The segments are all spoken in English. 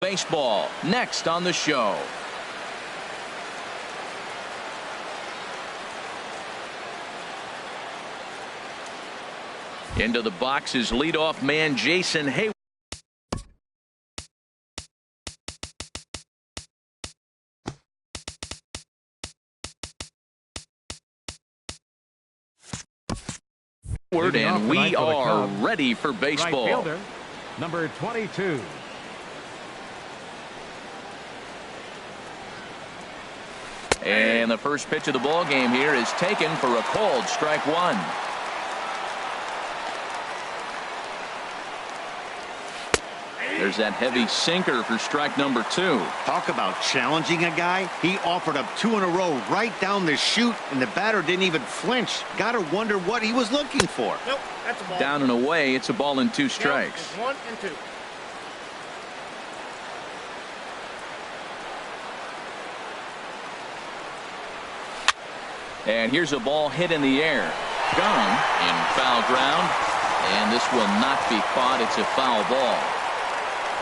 Baseball next on the show. Into the box is leadoff man Jason Hayward. And we are ready for baseball. Right fielder, number 22. And the first pitch of the ball game here is taken for a called strike one. There's that heavy sinker for strike number two. Talk about challenging a guy. He offered up 2 in a row right down the chute, and the batter didn't even flinch. Gotta wonder what he was looking for. Nope, that's a ball. Down and away, it's a ball and 2 strikes. Nope, 1 and 2. And here's a ball hit in the air. Gone in foul ground. And this will not be caught. It's a foul ball.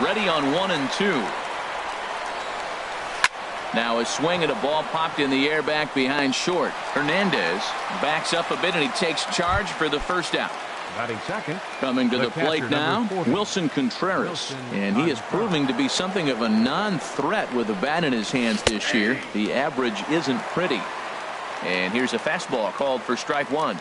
Ready on 1 and 2. Now a swing at a ball popped in the air back behind short. Hernandez backs up a bit and he takes charge for the first out. Batting second. Coming to the plate now, Wilson Contreras. And he is proving to be something of a non-threat with a bat in his hands this year. The average isn't pretty. And here's a fastball called for strike one.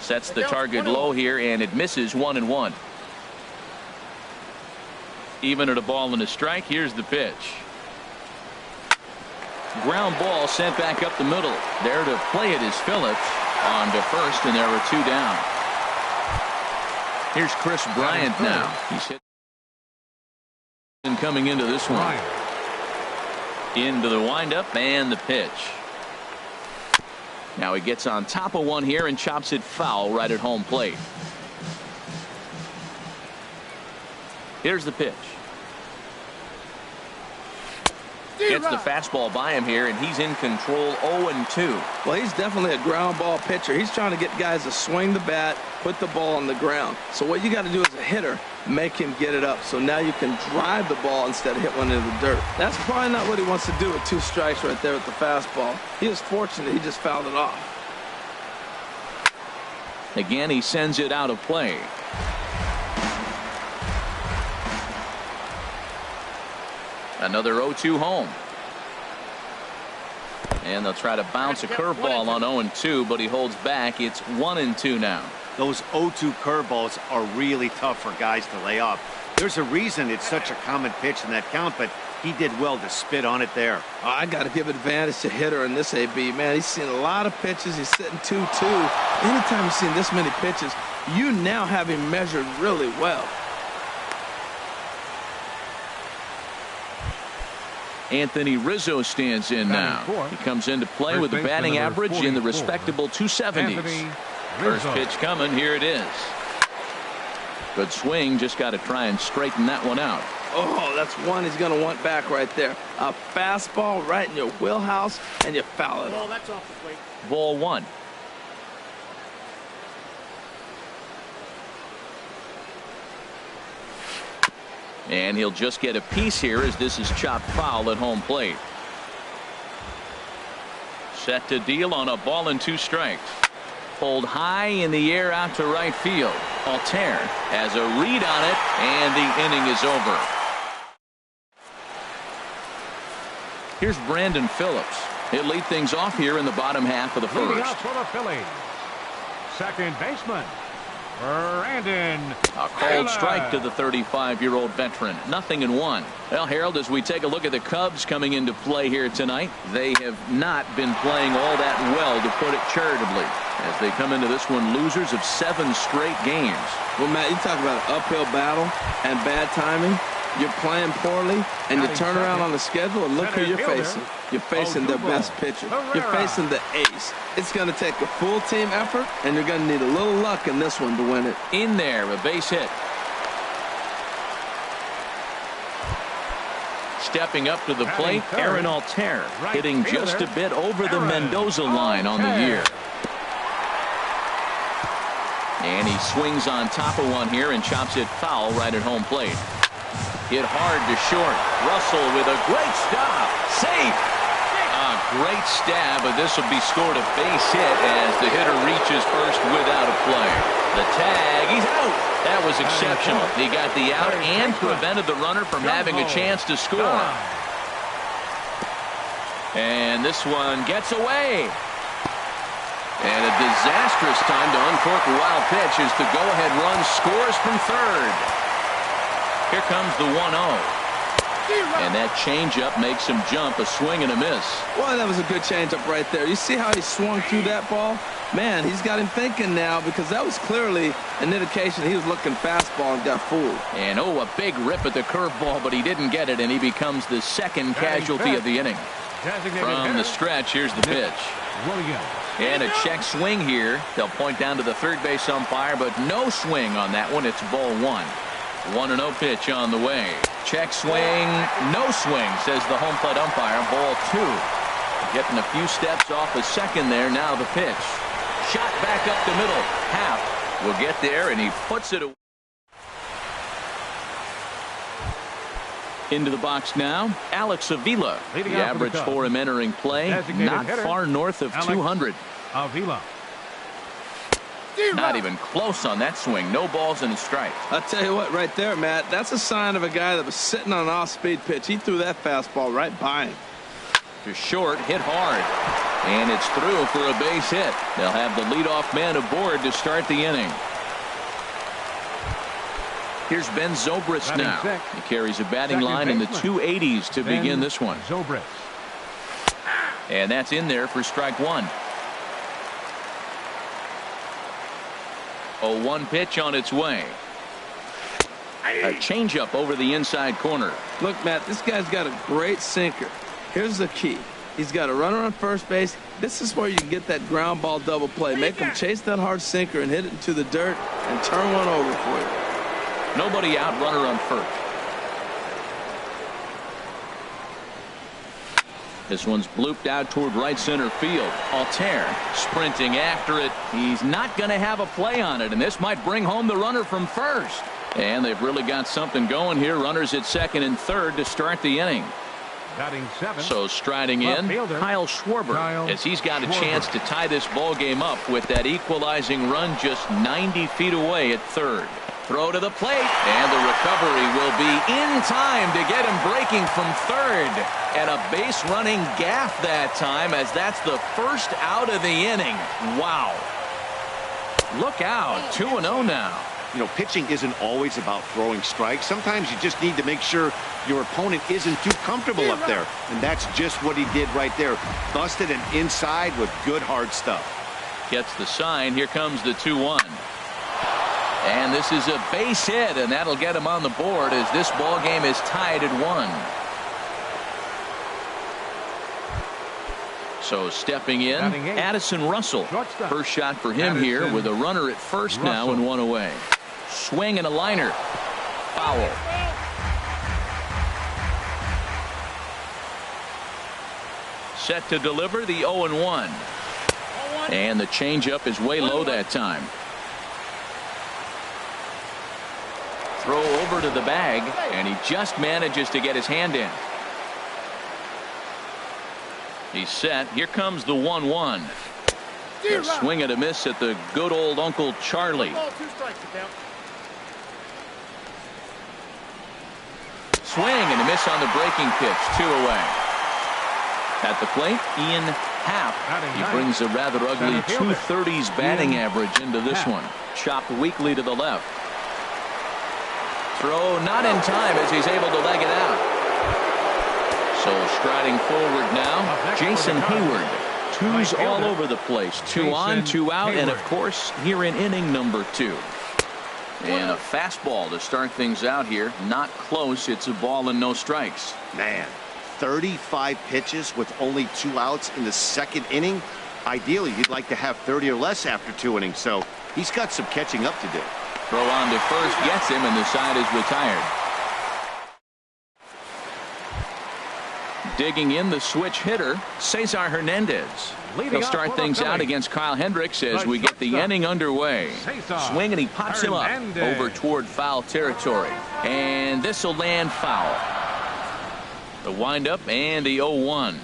Sets the target low here, and it misses 1-1. Even at a ball and a strike, here's the pitch. Ground ball sent back up the middle. There to play it is Phillips on to first, and there are 2 down. Here's Chris Bryant now. He's hit and coming into this one. Into the windup and the pitch. Now he gets on top of one here and chops it foul right at home plate. Here's the pitch. Gets the fastball by him here, and he's in control 0-2. Well, he's definitely a ground ball pitcher. He's trying to get guys to swing the bat, put the ball on the ground. So what you got to do as a hitter, make him get it up. So now you can drive the ball instead of hit one into the dirt. That's probably not what he wants to do with 2 strikes right there with the fastball. He was fortunate he just fouled it off. Again, he sends it out of play. Another 0-2 home. And they'll try to bounce a curveball on 0-2, but he holds back. It's 1-2 now. Those 0-2 curveballs are really tough for guys to lay off. There's a reason it's such a common pitch in that count, but he did well to spit on it there. Oh, I got to give advantage to hitter in this AB. Man, he's seen a lot of pitches. He's sitting 2-2. Anytime you've seen this many pitches, you now have him measured really well. Anthony Rizzo stands in now. He comes into play with a batting average in the respectable 270s. First pitch coming. Here it is. Good swing. Just got to try and straighten that one out. Oh, that's one he's going to want back right there. A fastball right in your wheelhouse, and you foul it. Well, that's off the plate. Ball 1. And he'll just get a piece here as this is chopped foul at home plate. Set to deal on a ball and 2 strikes. Pulled high in the air out to right field. Altair has a read on it, and the inning is over. Here's Brandon Phillips. He'll lead things off here in the bottom half of the first. Moving out for the Phillies, second baseman, Brandon. A cold strike to the 35-year-old veteran. 0-1. Well, Harold, as we take a look at the Cubs coming into play here tonight, they have not been playing all that well, to put it charitably, as they come into this one losers of 7 straight games. Well, Matt, you talk about an uphill battle and bad timing. You're playing poorly, and you turn around on the schedule, and look who you're facing. You're facing their best pitcher. You're facing the ace. It's going to take a full team effort, and you're going to need a little luck in this one to win it. In there, a base hit. Stepping up to the plate, Aaron Altair, hitting just a bit over the Mendoza line on the year. And he swings on top of one here and chops it foul right at home plate. Hit hard to short. Russell with a great stop. Safe. A great stab, but this will be scored a base hit as the hitter reaches first without a play. The tag, he's out. That was exceptional. He got the out and prevented the runner from having a chance to score. And this one gets away. And a disastrous time to uncork a wild pitch as the go-ahead run scores from third. Here comes the 1-0. And that changeup makes him jump, a swing and a miss. Boy, that was a good changeup right there. You see how he swung through that ball? Man, he's got him thinking now because that was clearly an indication he was looking fastball and got fooled. And oh, a big rip at the curveball, but he didn't get it, and he becomes the second casualty of the inning. From the stretch, here's the pitch. And a check swing here. They'll point down to the third base umpire, but no swing on that one. It's ball one. 1-0 pitch on the way. Check swing, no swing, says the home plate umpire. Ball two. Getting a few steps off a second there. Now the pitch. Shot back up the middle. Half will get there, and he puts it away. Into the box now, Alex Avila. The average for him entering play, not far north of 200. Avila. Not even close on that swing. No balls and a strike. I'll tell you what, right there, Matt, that's a sign of a guy that was sitting on an off-speed pitch. He threw that fastball right by him. To short, hit hard. And it's through for a base hit. They'll have the leadoff man aboard to start the inning. Here's Ben Zobrist now. He carries a batting line in the 280s to begin this one. Zobrist. And that's in there for strike one. 0-1 pitch on its way. A changeup over the inside corner. Look, Matt, this guy's got a great sinker. Here's the key. He's got a runner on first base. This is where you can get that ground ball double play. Make him chase that hard sinker and hit it into the dirt and turn one over for you. Nobody out, runner on first. This one's blooped out toward right center field. Altair sprinting after it. He's not going to have a play on it, and this might bring home the runner from first. And they've really got something going here. Runners at second and third to start the inning. So striding in, Kyle Schwarber, as he's got a chance to tie this ball game up with that equalizing run just 90 feet away at third. Throw to the plate, and the recovery will be in time to get him breaking from third. And a base running gaff that time, as that's the first out of the inning. Wow. Look out, 2-0 now. You know, pitching isn't always about throwing strikes. Sometimes you just need to make sure your opponent isn't too comfortable up there. And that's just what he did right there. Busted an inside with good hard stuff. Gets the sign. Here comes the 2-1. And this is a base hit, and that'll get him on the board as this ball game is tied at 1. So stepping in, Addison Russell. First shot for him here with a runner at first now and one away. Swing and a liner. Foul. Set to deliver the 0-1. And the changeup is way low that time. Throw over to the bag, and he just manages to get his hand in. He's set. Here comes the 1-1. A swing and a miss at the good old Uncle Charlie. Swing and a miss on the breaking pitch. 2 away. At the plate, Ian Happ. He brings a rather ugly 230s batting average into this one. Chopped weakly to the left. Throw not in time as he's able to leg it out. So striding forward now, Jason Hayward. Twos all over the place. 2 on, 2 out, and of course here in inning number 2. And a fastball to start things out here. Not close. It's a ball and no strikes. Man, 35 pitches with only 2 outs in the second inning. Ideally, you'd like to have 30 or less after 2 innings, so he's got some catching up to do. Throw on to first gets him, and the side is retired. Digging in the switch hitter, Cesar Hernandez. He'll start things out against Kyle Hendricks as we get the inning underway. Swing, and he pops him up over toward foul territory. And this will land foul. The windup and the 0-1.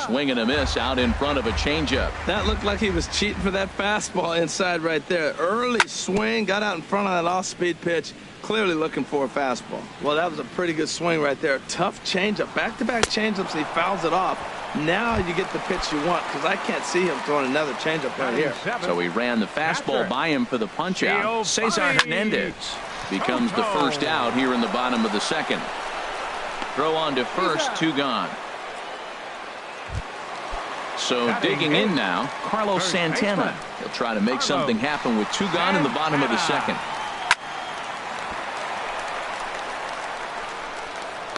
Swing and a miss out in front of a changeup. That looked like he was cheating for that fastball inside right there. Early swing, got out in front of that off-speed pitch. Clearly looking for a fastball. Well, that was a pretty good swing right there. Tough changeup. Back-to-back changeups, he fouls it off. Now you get the pitch you want, because I can't see him throwing another changeup right here. So he ran the fastball by him for the punch-out. Cesar Hernandez becomes the first out here in the bottom of the second. Throw on to first, 2 gone. So digging in now, Carlos Santana. He'll try to make something happen with 2 gone in the bottom of the second.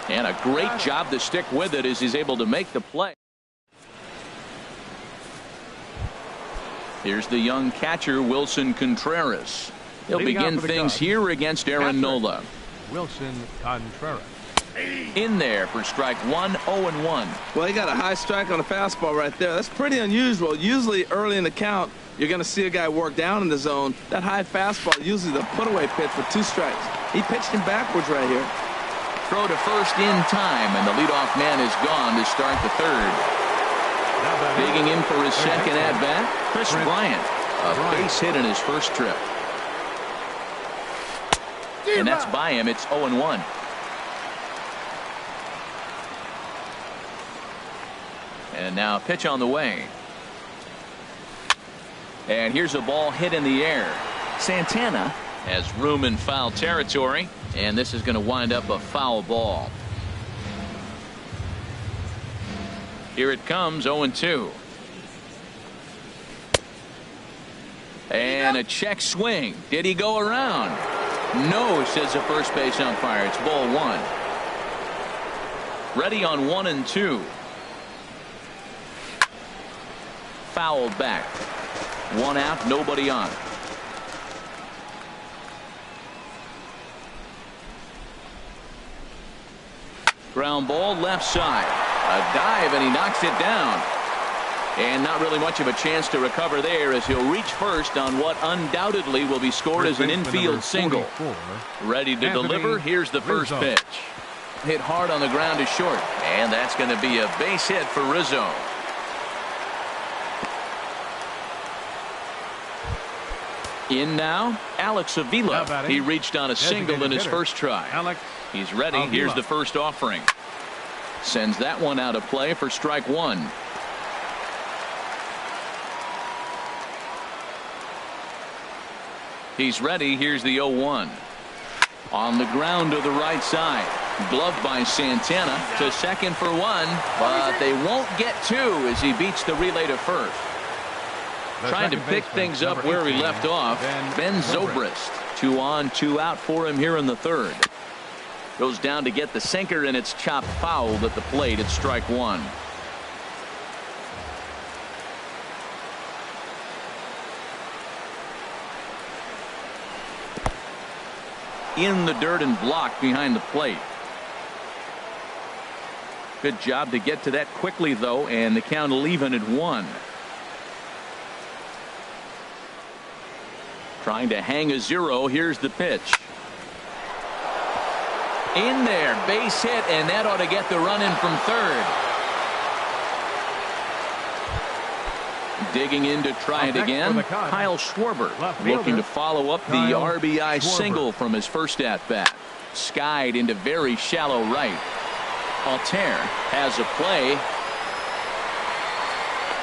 And a great job to stick with it as he's able to make the play. Here's the young catcher, Wilson Contreras. He'll begin things here against Aaron Nola. Wilson Contreras. In there for strike 1, 0-1. Well, he got a high strike on a fastball right there. That's pretty unusual. Usually early in the count, you're going to see a guy work down in the zone. That high fastball, usually the put-away pitch for 2 strikes. He pitched him backwards right here. Throw to first in time, and the leadoff man is gone to start the third. Digging in for his second at-bat, Chris Bryant. A base hit in his first trip. And that's by him. It's 0-1. And now a pitch on the way. And here's a ball hit in the air. Santana has room in foul territory, and this is going to wind up a foul ball. Here it comes, 0-2. And a check swing. Did he go around? No, says the first base umpire. It's ball 1. Ready on 1 and 2. Fouled back. 1 out, nobody on. Ground ball left side. A dive, and he knocks it down. And not really much of a chance to recover there, as he'll reach first on what undoubtedly will be scored as an infield single. Ready to deliver. Here's the first pitch. Hit hard on the ground to short. And that's going to be a base hit for Rizzo. In now, Alex Avila. He reached on a single in his first try. He's ready. Here's the first offering. Sends that one out of play for strike 1. He's ready. Here's the 0-1. On the ground to the right side. Gloved by Santana to second for 1. But they won't get 2 as he beats the relay to first. Trying to pick things up where he left off. Ben Zobrist. 2 on, 2 out for him here in the third. Goes down to get the sinker, and it's chopped foul at the plate. It's strike 1. In the dirt and blocked behind the plate. Good job to get to that quickly, though, and the count will even at 1. Trying to hang a 0. Here's the pitch. In there, base hit, and that ought to get the run in from third. Digging in to try it again. Kyle Schwarber looking to follow up the RBI single from his first at-bat. Skied into very shallow right. Altair has a play.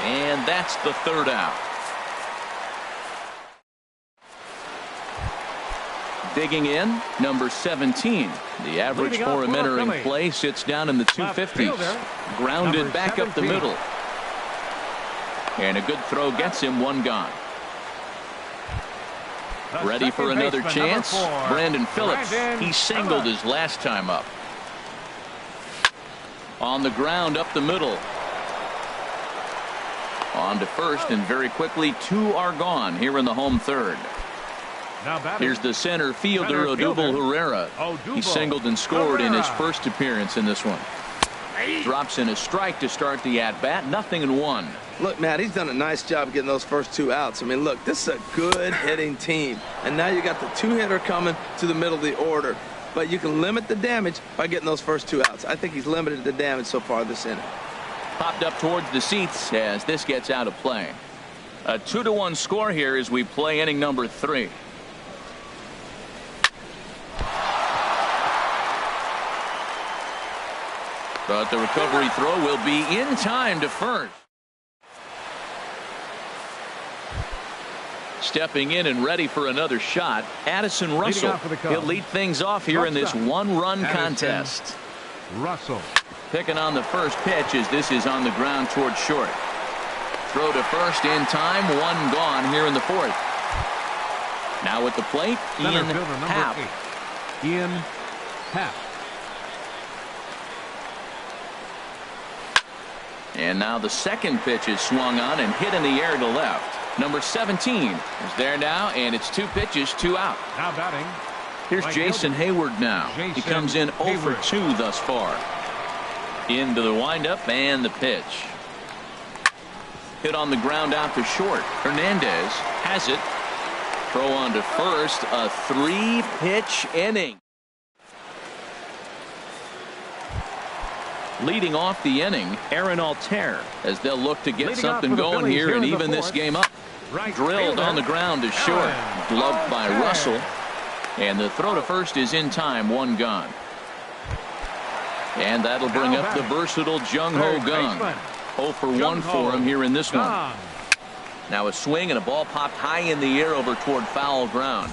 And that's the third out. Digging in, number 17. The average for him entering play sits down in the 250s. Grounded back up the middle. And a good throw gets him 1 gone. Ready for another chance. Brandon Phillips. He singled his last time up. On the ground up the middle. On to first, and very quickly 2 are gone here in the home third. Here's the center fielder, Odubel Herrera. He singled and scored in his first appearance in this one. Drops in a strike to start the at-bat. 0-1. Look, Matt, he's done a nice job getting those first 2 outs. I mean, look, this is a good hitting team. And now you got the 2-hitter coming to the middle of the order. But you can limit the damage by getting those first 2 outs. I think he's limited the damage so far this inning. Popped up towards the seats as this gets out of play. A 2-1 score here as we play inning number 3. But the recovery throw will be in time to first. Stepping in and ready for another shot, Addison Russell. He'll lead things off here in this one-run contest. Russell. Picking on the first pitch as this is on the ground towards short. Throw to first in time. 1 gone here in the 4th. Now at the plate, Ian Happ. Ian Happ. And now the second pitch is swung on and hit in the air to left. Number 17 is there now, and it's 2 pitches, 2 out. Now batting. Here's Jason Hayward now. He comes in 0 for 2 thus far. Into the windup and the pitch. Hit on the ground out to short. Hernandez has it. Throw on to first. A 3-pitch inning. Leading off the inning, Aaron Altair, as they'll look to get something going here and even this game up. Drilled on the ground to short. Gloved by Russell. And the throw to first is in time. 1 gone. And that'll bring up the versatile Jung Ho Gung. 0 for 1 for him here in this one. Now a swing and a ball popped high in the air over toward foul ground.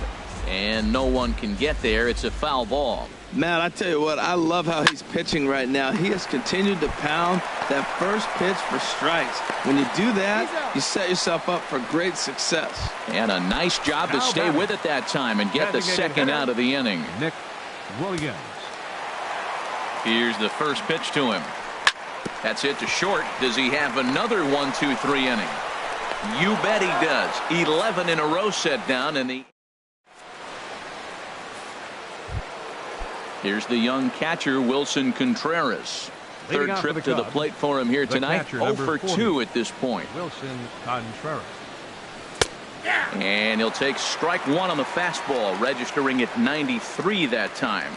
And no one can get there. It's a foul ball. Matt, I tell you what, I love how he's pitching right now. He has continued to pound that first pitch for strikes. When you do that, you set yourself up for great success. And a nice job to stay with it that time and get the second out of the inning. Nick Williams. Here's the first pitch to him. That's hit to short. Does he have another 1-2-3 inning? You bet he does. 11 in a row set down in the. Here's the young catcher, Wilson Contreras. Third trip to the plate for him here tonight. 0 for 2 at this point. Wilson Contreras. And he'll take strike 1 on the fastball, registering at 93 that time.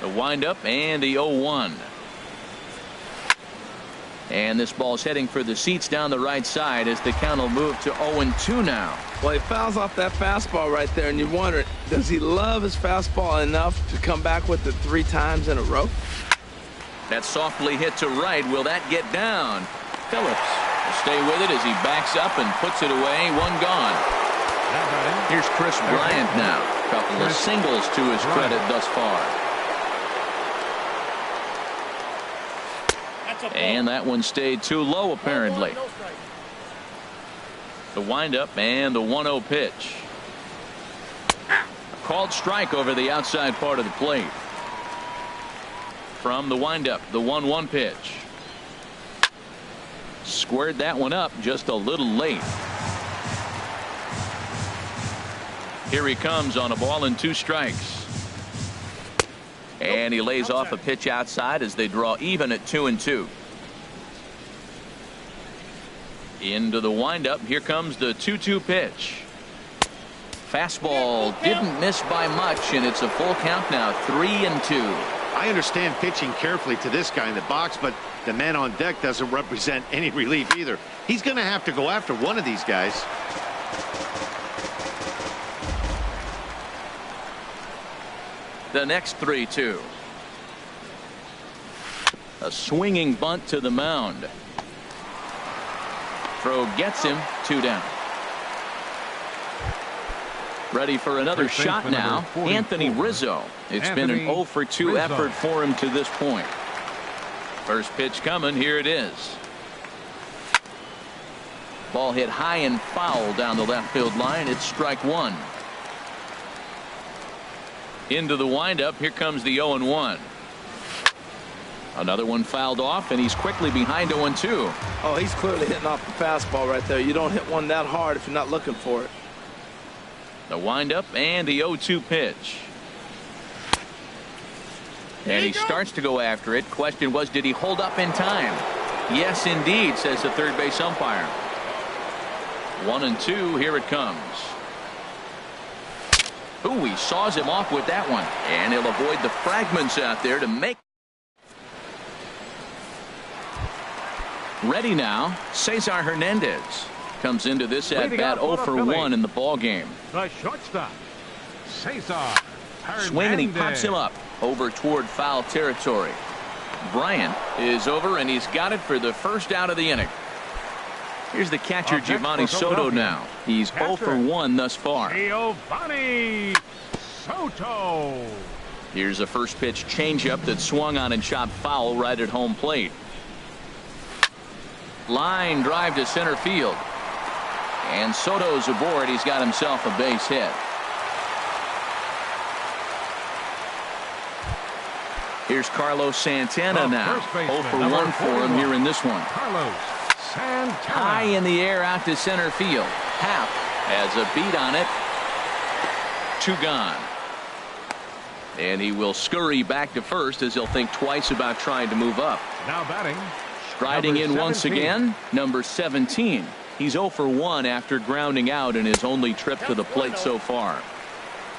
The windup and the 0-1. And this ball's heading for the seats down the right side as the count will move to 0-2 now. Well, he fouls off that fastball right there, and you wonder, does he love his fastball enough to come back with it 3 times in a row? That softly hit to right. Will that get down? Phillips will stay with it as he backs up and puts it away. 1 gone. Here's Chris Bryant now. A couple of singles to his credit thus far. And that one stayed too low apparently. The windup and the 1-0 pitch. A called strike over the outside part of the plate. From the windup, the 1-1 pitch. Squared that one up just a little late. Here he comes on a ball and 2 strikes. And he lays off a pitch outside as they draw even at 2-2. Into the windup. Here comes the 2-2 pitch. Fastball didn't miss by much, and it's a full count now. 3-2. I understand pitching carefully to this guy in the box, but the man on deck doesn't represent any relief either. He's going to have to go after one of these guys. The next 3-2. A swinging bunt to the mound. Throw gets him. 2 down. Ready for another shot now. Anthony Rizzo. It's been an 0 for 2 effort for him to this point. First pitch coming. Here it is. Ball hit high and foul down the left field line. It's strike 1. Into the windup. Here comes the 0-1. Another one fouled off, and he's quickly behind 0-2. Oh, he's clearly hitting off the fastball right there. You don't hit one that hard if you're not looking for it. The windup and the 0-2 pitch. And he starts to go after it. Question was, did he hold up in time? Yes, indeed, says the third base umpire. 1-2. Here it comes. Ooh, he saws him off with that one. And he'll avoid the fragments out there to make. Ready now, Cesar Hernandez comes into this at bat 0 for 1 in the ball game. The shortstop, Cesar Hernandez. Swing, and he pops him up over toward foul territory. Bryant is over, and he's got it for the first out of the inning. Here's the catcher, Giovanni Soto now. He's 0 for 1 thus far. Giovanni Soto. Here's a first pitch changeup that swung on and chopped foul right at home plate. Line drive to center field. And Soto's aboard. He's got himself a base hit. Here's Carlos Santana now. 0 for 1 for him here in this one. Carlos Santana. High in the air out to center field. Happ has a beat on it. 2 gone. And he will scurry back to first as he'll think twice about trying to move up. Now batting. Striding in once again, number 17. He's 0 for 1 after grounding out in his only trip to the plate so far.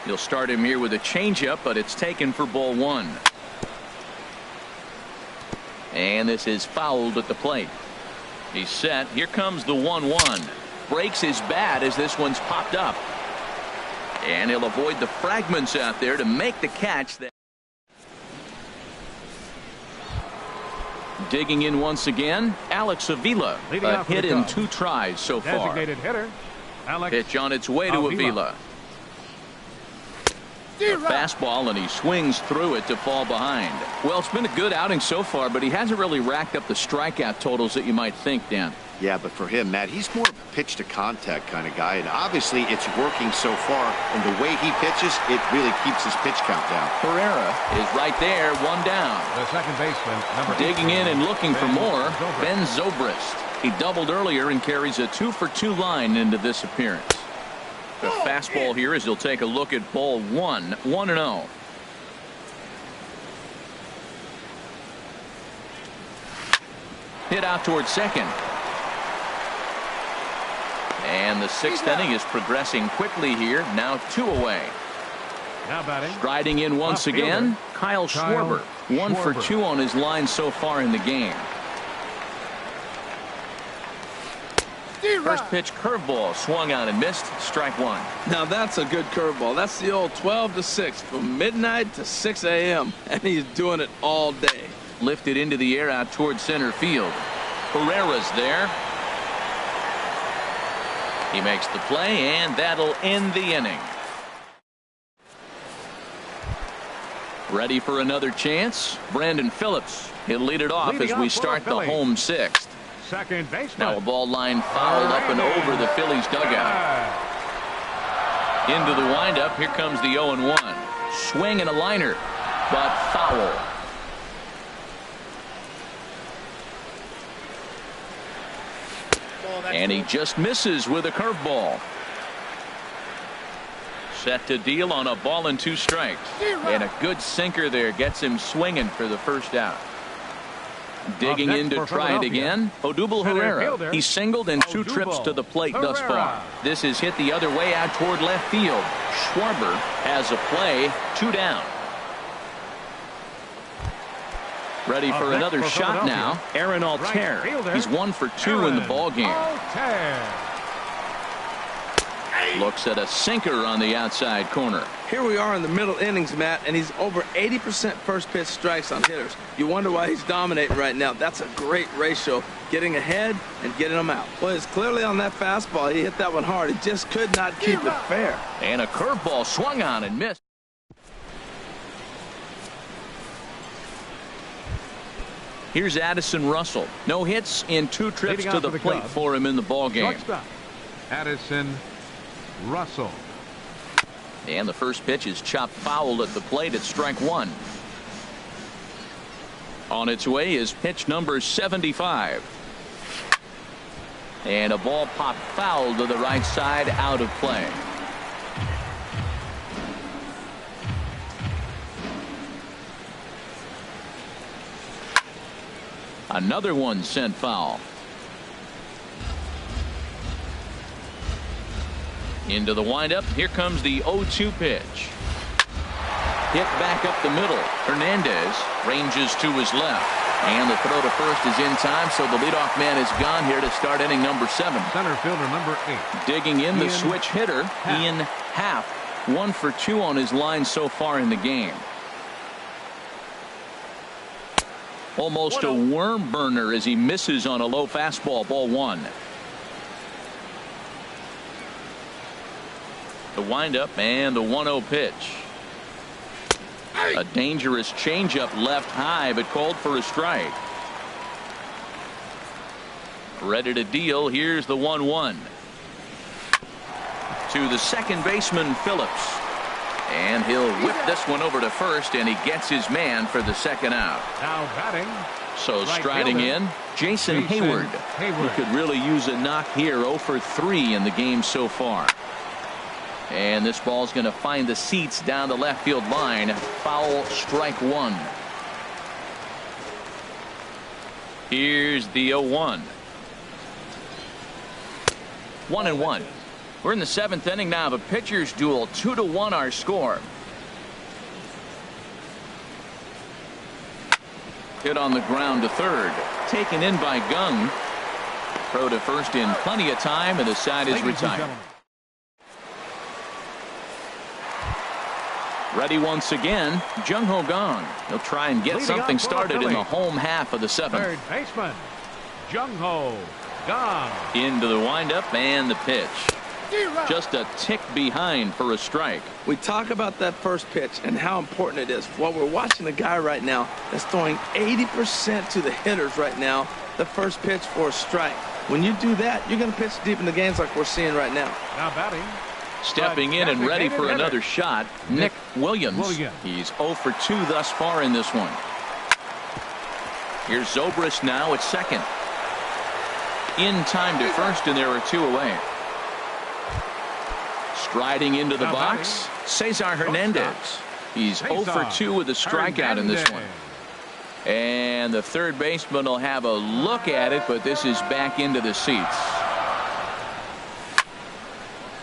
He'll start him here with a changeup, but it's taken for ball 1. And this is fouled at the plate. He's set. Here comes the 1-1. Breaks his bat as this one's popped up. And he'll avoid the fragments out there to make the catch. Digging in once again, Alex Avila. A hit in 2 tries so far. Designated hitter, Alex Pitch on its way to Avila. A fastball, and he swings through it to fall behind. Well, it's been a good outing so far, but he hasn't really racked up the strikeout totals that you might think, Dan. Yeah, but for him, Matt, he's more of a pitch to contact kind of guy, and obviously it's working so far, and the way he pitches, it really keeps his pitch count down. Herrera is right there, 1 down. the second baseman, number Digging 18, in and looking for more, Zobrist. Ben Zobrist. He doubled earlier and carries a 2 for 2 line into this appearance. The fastball here as he'll take a look at ball 1, 1-0. Hit out towards second. And the 6th inning is progressing quickly here. Now 2 away. Now batting. Striding in once again, Kyle Schwarber. 1 for 2 on his line so far in the game. First pitch curveball swung on and missed. Strike 1. Now that's a good curveball. That's the old 12 to 6 from midnight to 6 a.m. and he's doing it all day. Lifted into the air out towards center field. Herrera's there. He makes the play, and that'll end the inning. Ready for another chance? Brandon Phillips. He'll lead it off as we start the home 6th. Second baseman. Now a ball line fouled up and over the Phillies dugout. Into the windup. Here comes the 0-1. Swing and a liner, but foul. And he just misses with a curveball. Set to deal on a ball and 2 strikes. And a good sinker there gets him swinging for the first out. Digging in to try it again. Odubel Herrera. He singled in 2 trips to the plate thus far. This is hit the other way out toward left field. Schwarber has a play. 2 down. Ready for another shot now. Aaron Altair. He's 1 for 2 in the ball game. Looks at a sinker on the outside corner. Here we are in the middle innings, Matt, and he's over 80% first pitch strikes on hitters. You wonder why he's dominating right now. That's a great ratio, getting ahead and getting them out. Well, it's clearly on that fastball. He hit that one hard. He just could not keep it fair. And a curveball swung on and missed. Here's Addison Russell. No hits in 2 trips to the plate for him in the ball game. Addison Russell. And the first pitch is chopped foul at the plate at strike 1. On its way is pitch number 75. And a ball popped foul to the right side, out of play. Another one sent foul. Into the windup. Here comes the 0-2 pitch. Hit back up the middle. Hernandez ranges to his left. And the throw to first is in time, so the leadoff man is gone here to start inning number 7. Center fielder number 8. Digging in the switch hitter, Ian Happ. 1 for 2 on his line so far in the game. Almost a worm burner as he misses on a low fastball. Ball 1. The windup and the 1-0 pitch. A dangerous changeup left high, but called for a strike. Ready to deal. Here's the 1-1. To the second baseman, Phillips. And he'll whip this one over to first, and he gets his man for the second out. Now batting. So striding in, Jason Hayward. He could really use a knock here. 0 for 3 in the game so far. And this ball's going to find the seats down the left field line. Foul, strike 1. Here's the 0-1. 1-1. We're in the 7th inning now of a pitcher's duel. 2-1 our score. Hit on the ground to third. Taken in by Gung. Throw to first in plenty of time, and the side is retired. Ready once again, Jung Ho Gong. He'll try and get something started in the home half of the 7th. Third baseman, Jung Ho Gong. Into the windup and the pitch. Just a tick behind for a strike. We talk about that first pitch and how important it is. Well, we're watching a guy right now that's throwing 80% to the hitters right now. The first pitch for a strike. When you do that, you're going to pitch deep in the games like we're seeing right now. Now batting. Stepping in and ready for another shot, Nick Williams. He's 0 for 2 thus far in this one. Here's Zobrist now at second. In time to first, and there are 2 away. Striding into the box, Cesar Hernandez. He's 0 for 2 with a strikeout in this one. And the third baseman will have a look at it, but this is back into the seats.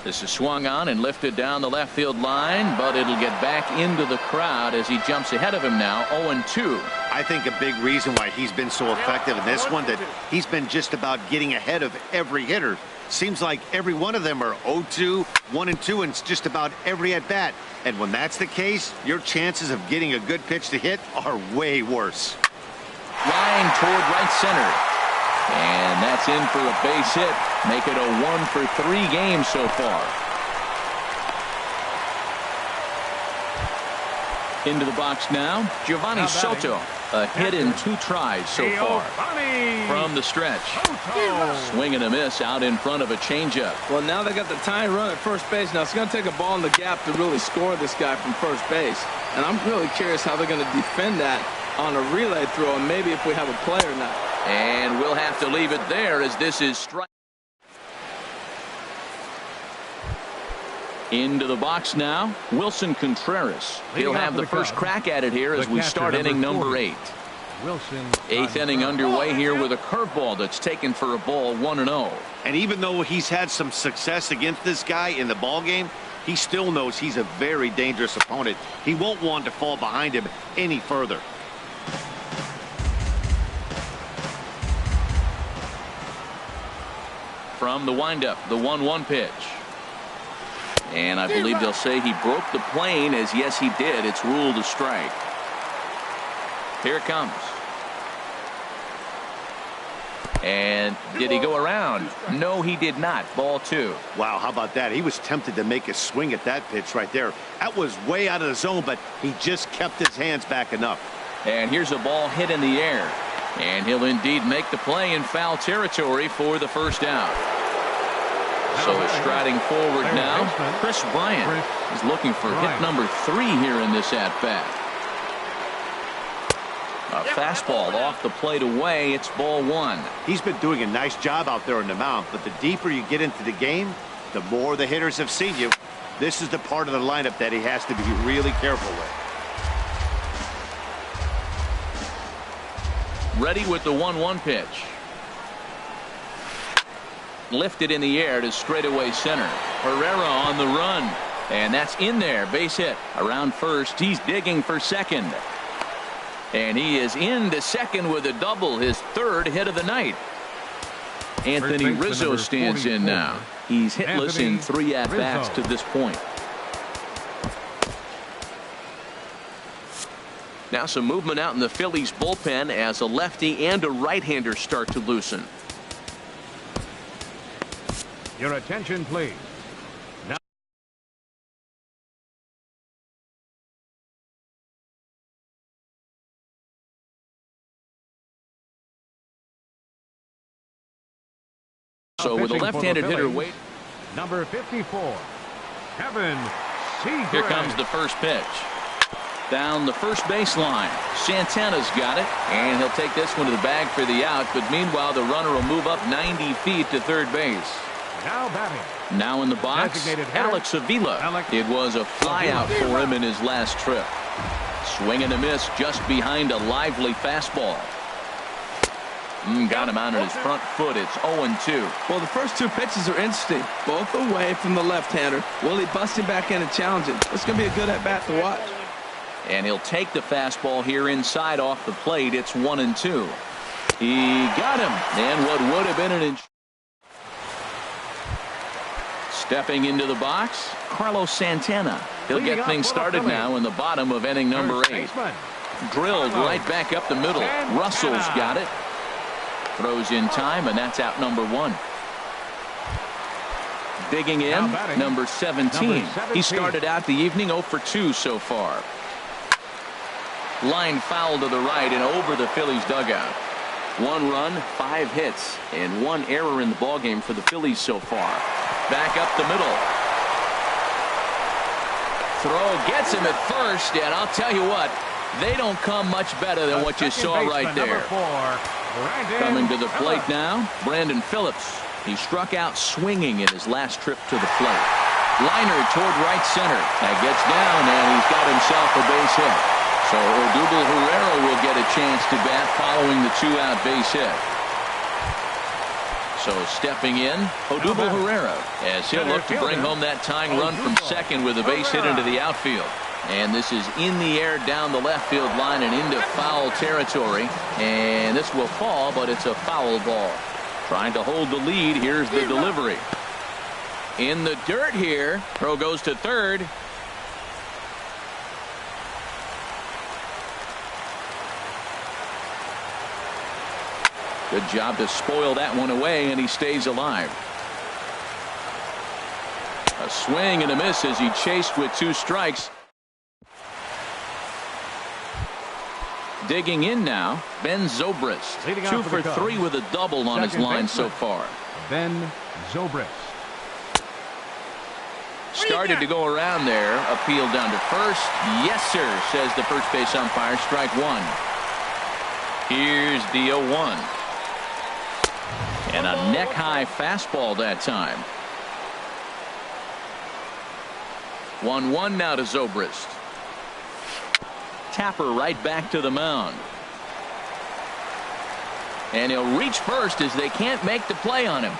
This is swung on and lifted down the left field line, but it'll get back into the crowd as he jumps ahead of him now. 0-2. I think a big reason why he's been so effective in this one, that he's been just about getting ahead of every hitter. Seems like every one of them are 0-2, 1-2, and it's just about every at bat. And when that's the case, your chances of getting a good pitch to hit are way worse. Line toward right center. And that's in for a base hit. Make it a 1 for 3 game so far. Into the box now, Giovanni Soto. A hit in 2 tries so far. From the stretch. Swing and a miss out in front of a changeup. Well, now they got the tying run at first base. Now it's going to take a ball in the gap to really score this guy from first base. And I'm really curious how they're going to defend that on a relay throw, and maybe if we have a play or not. And we'll have to leave it there as this is strike. Into the box now, Wilson Contreras. He'll have the first crack at it here as we start inning number 8. 8th inning underway here with a curveball that's taken for a ball, 1-0. And even though he's had some success against this guy in the ball game, he still knows he's a very dangerous opponent. He won't want to fall behind him any further. From the windup, the 1-1 pitch. And I believe they'll say he broke the plane, as yes he did. It's ruled a strike. Here it comes. And did he go around? No, he did not. Ball 2. Wow, how about that? He was tempted to make a swing at that pitch right there. That was way out of the zone, but he just kept his hands back enough. And here's a ball hit in the air. And he'll indeed make the play in foul territory for the first out. So striding forward now, Chris Bryant is looking for hit number 3 here in this at-bat. A fastball off the plate away. It's ball 1. He's been doing a nice job out there on the mound, but the deeper you get into the game, the more the hitters have seen you. This is the part of the lineup that he has to be really careful with. Ready with the 1-1 pitch. Lifted in the air to straightaway center. Herrera on the run. And that's in there. Base hit. Around first. He's digging for second. And he is into second with a double. His third hit of the night. Anthony Rizzo stands in now. He's hitless in 3 at-bats to this point. Now some movement out in the Phillies bullpen as a lefty and a right-hander start to loosen. Your attention, please. Now So with a left-handed hitter waiting. Number 54, Kevin Seagrave. Here comes the first pitch. Down the first baseline. Santana's got it, and he'll take this one to the bag for the out. But meanwhile, the runner will move up 90 feet to third base. Now batting. Now in the box, Alex Avila. It was a flyout for him in his last trip. Swing and a miss just behind a lively fastball. Got him out on his front foot. It's 0-2. Well, the first 2 pitches are interesting. Both away from the left-hander. Will he bust him back in and challenge him? It's going to be a good at-bat to watch. And he'll take the fastball here inside off the plate. It's 1-2. He got him. And what would have been an inch. Stepping into the box, Carlos Santana. He'll get things started now in the bottom of inning number 8. Drilled right back up the middle. Russell's got it. Throws in time, and that's out number 1. Digging in, number 17. He started out the evening 0 for 2 so far. Line foul to the right and over the Phillies dugout. 1 run, 5 hits, and 1 error in the ballgame for the Phillies so far. Back up the middle. Throw gets him at first, and I'll tell you what, they don't come much better than what you saw right there. Coming to the plate now, Brandon Phillips. He struck out swinging in his last trip to the plate. Liner toward right center. That gets down, and he's got himself a base hit. So Odubel Herrera will get a chance to bat following the 2-out base hit. So stepping in, Odubel Herrera, as he'll look to bring home that tying run from second with a base hit into the outfield. And this is in the air down the left field line and into foul territory. And this will fall, but it's a foul ball. Trying to hold the lead. Here's the delivery. In the dirt here. Throw goes to third. Good job to spoil that one away, and he stays alive. A swing and a miss as he chased with 2 strikes. Digging in now, Ben Zobrist. 2 for 3 with a double on his line so far. Ben Zobrist. Started to go around there. Appeal down to first. Yes, sir, says the first base umpire. Strike 1. Here's the 0-1. And a neck-high fastball that time. 1-1 now to Zobrist. Tapper right back to the mound. And he'll reach first as they can't make the play on him.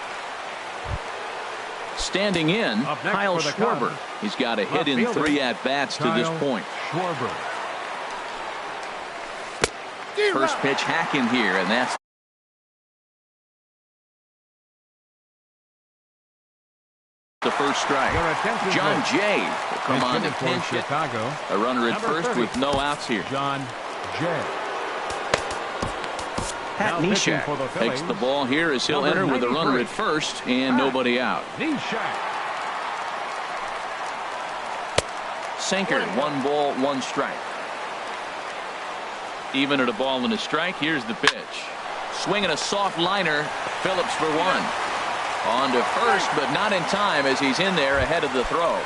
Standing in, Kyle Schwarber. He's got a hit in 3 at-bats to this point. First pitch hacking here, and that's the first strike. John Jay will come on to pinch it. A runner at first with no outs here. John Jay. Pat Neshek takes the ball here as he'll enter with a runner at first and nobody out. Sinker, 1 ball, 1 strike. Even at a ball and a strike. Here's the pitch. Swinging a soft liner. Phillips for 1. On to first, but not in time as he's in there ahead of the throw.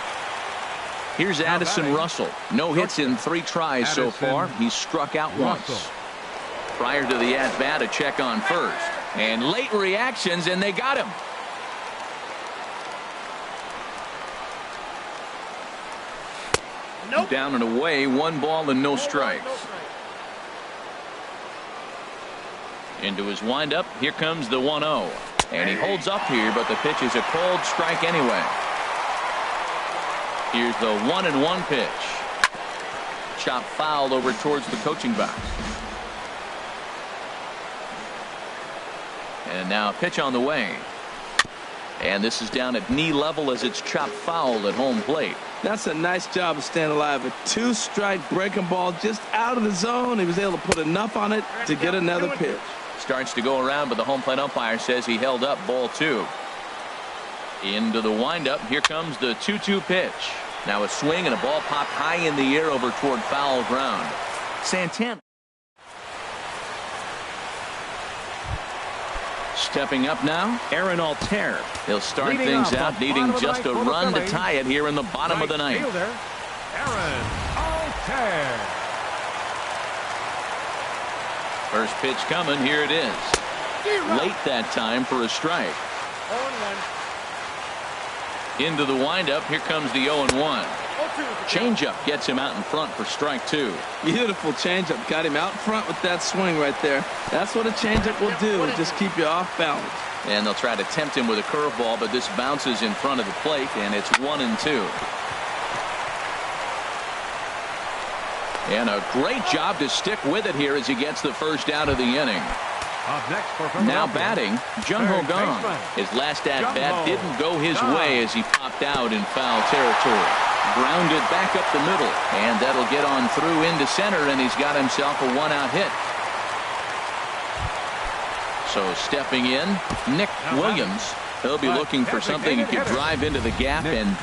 Here's Addison Russell. No hits in 3 tries so far. He's struck out once. Prior to the at-bat, a check on first. And late reactions, and they got him. Nope. Down and away, 1 ball and no strikes. Into his windup. Here comes the 1-0. And he holds up here, but the pitch is a cold strike anyway. Here's the 1-1 pitch. Chop foul over towards the coaching box. And now a pitch on the way. And this is down at knee level as it's chopped foul at home plate. That's a nice job of staying alive. A 2-strike breaking ball just out of the zone. He was able to put enough on it to get another pitch. Starts to go around, but the home plate umpire says he held up ball 2. Into the windup. Here comes the 2-2 pitch. Now a swing and a ball popped high in the air over toward foul ground. Santana stepping up now. Aaron Altair. He'll start things out, needing just a run to tie it here in the bottom of the ninth. Aaron Altair. First pitch coming. Here it is. Late that time for a strike. 0-1. Into the windup. Here comes the 0-1. Changeup gets him out in front for strike 2. Beautiful changeup. Got him out front with that swing right there. That's what a changeup will do. Just keep you off balance. And they'll try to tempt him with a curveball, but this bounces in front of the plate, and it's 1-2. And a great job to stick with it here as he gets the first out of the inning. Now batting, Jung Ho Gong. His last at-bat didn't go his way as he popped out in foul territory. Grounded back up the middle, and that'll get on through into center, and he's got himself a 1-out hit. So stepping in, Nick Williams. He'll be looking for something he could drive into the gap and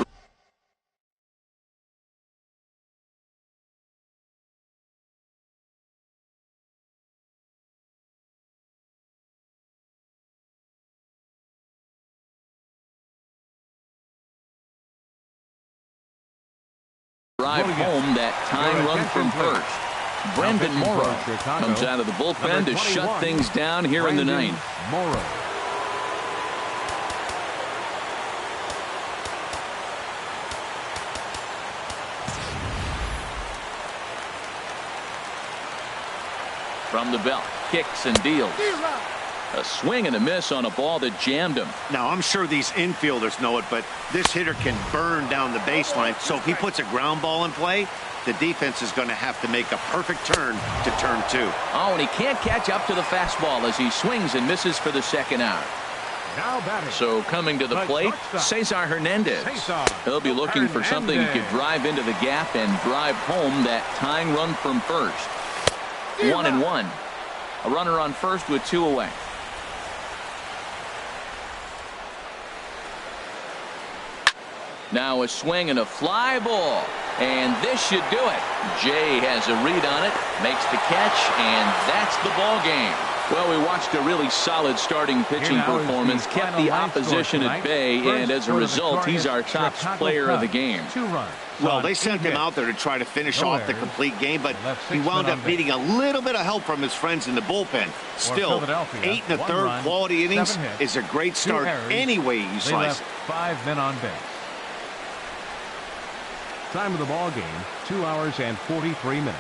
drive home that tying run from first. Brandon Morrow comes out of the bullpen to shut things down here in the ninth. From the belt, kicks and deals. A swing and a miss on a ball that jammed him. Now, I'm sure these infielders know it, but this hitter can burn down the baseline. So if he puts a ground ball in play, the defense is going to have to make a perfect turn to turn 2. Oh, and he can't catch up to the fastball as he swings and misses for the second out. So coming to the plate, Cesar Hernandez. He'll be looking for something he could drive into the gap and drive home that tying run from first. 1-1. A runner on first with 2 away. Now a swing and a fly ball. And this should do it. Jay has a read on it, makes the catch, and that's the ball game. Well, we watched a really solid starting pitching performance, kept the opposition at bay, and as a result, he's our top player of the game. Well, they sent him out there to try to finish off the complete game, but he wound up needing a little bit of help from his friends in the bullpen. Still, 8 1/3 quality innings is a great start any way you slice it. 5 men on base. Time of the ball game, 2 hours and 43 minutes.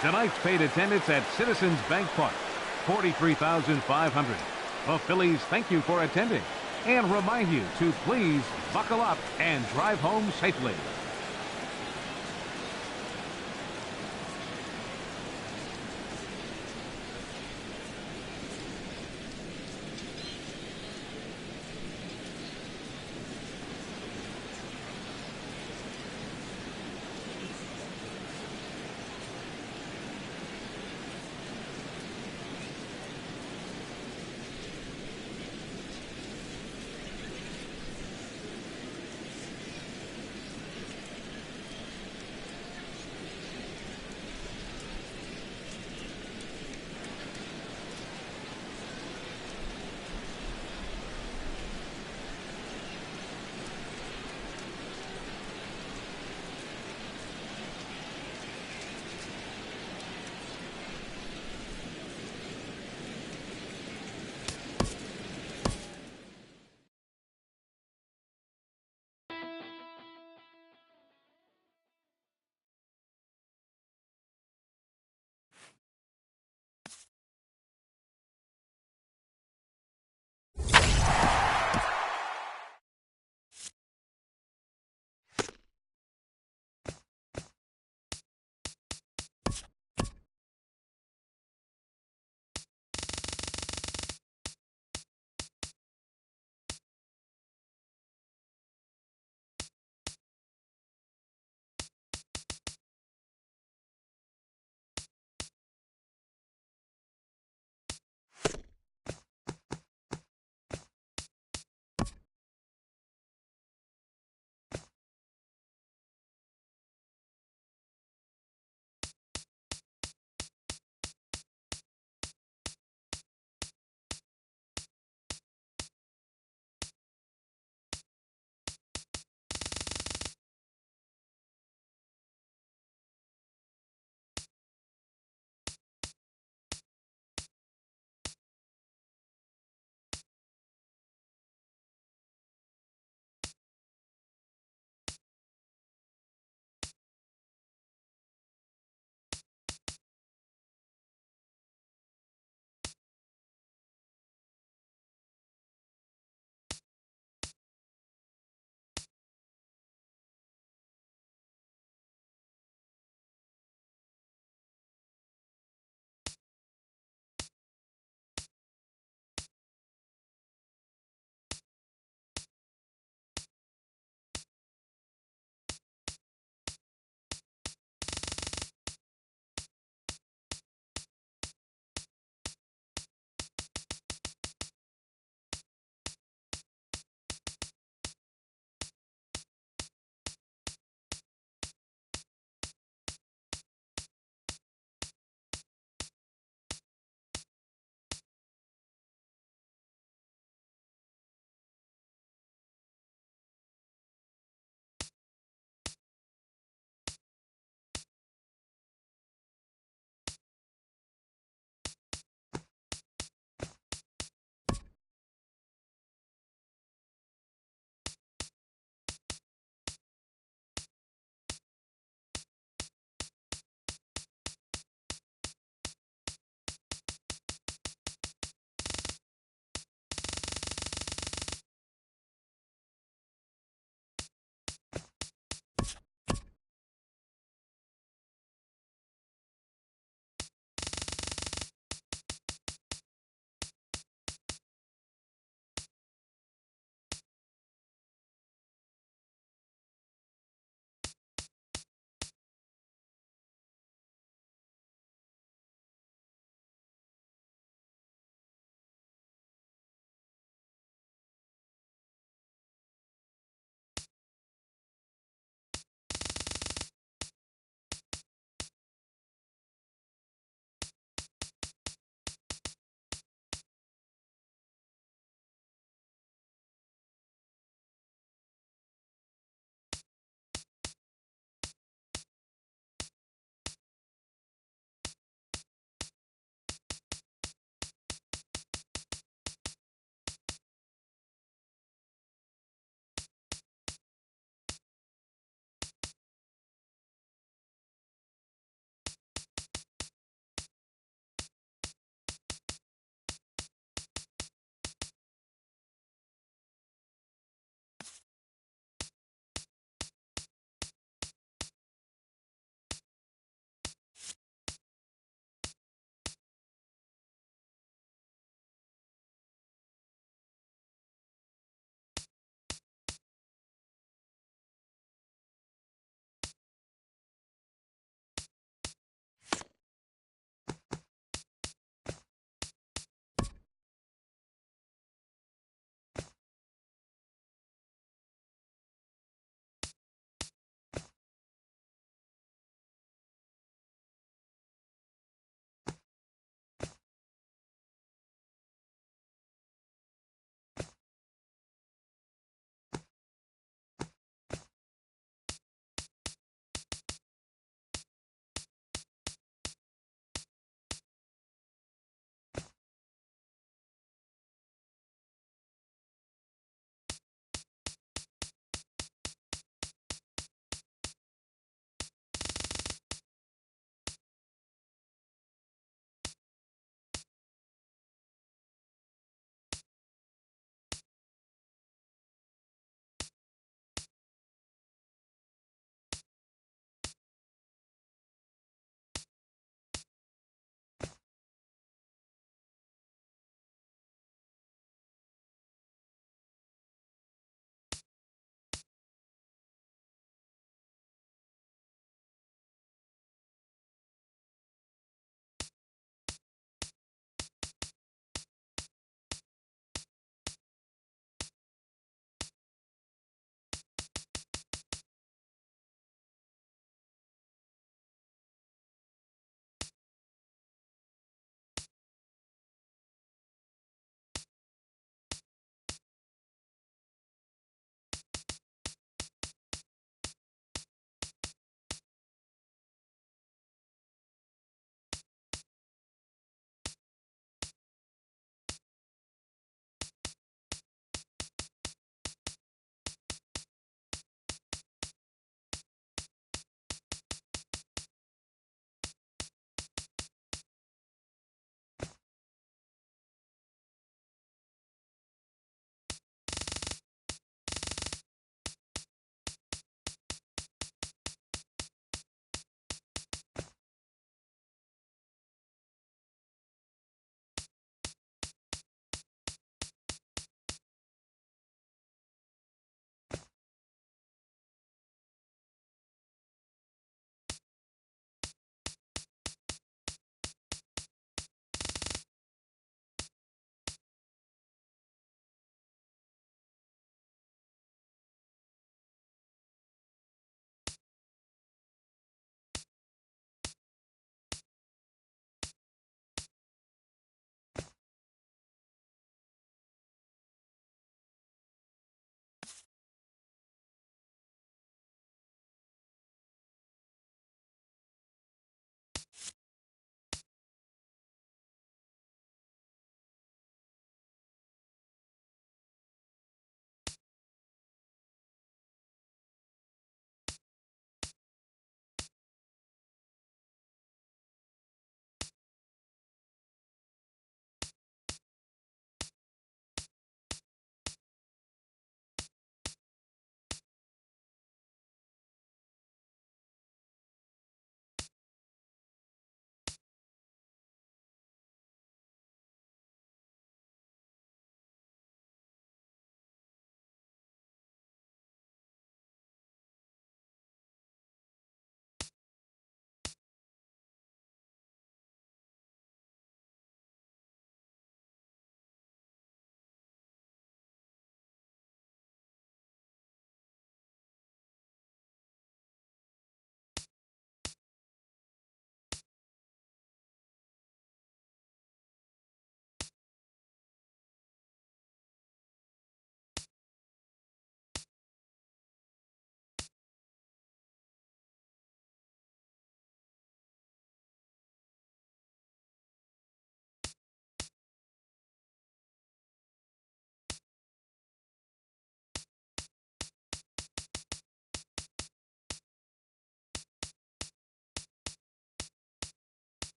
Tonight's paid attendance at Citizens Bank Park, 43,500. The Phillies thank you for attending and remind you to please buckle up and drive home safely.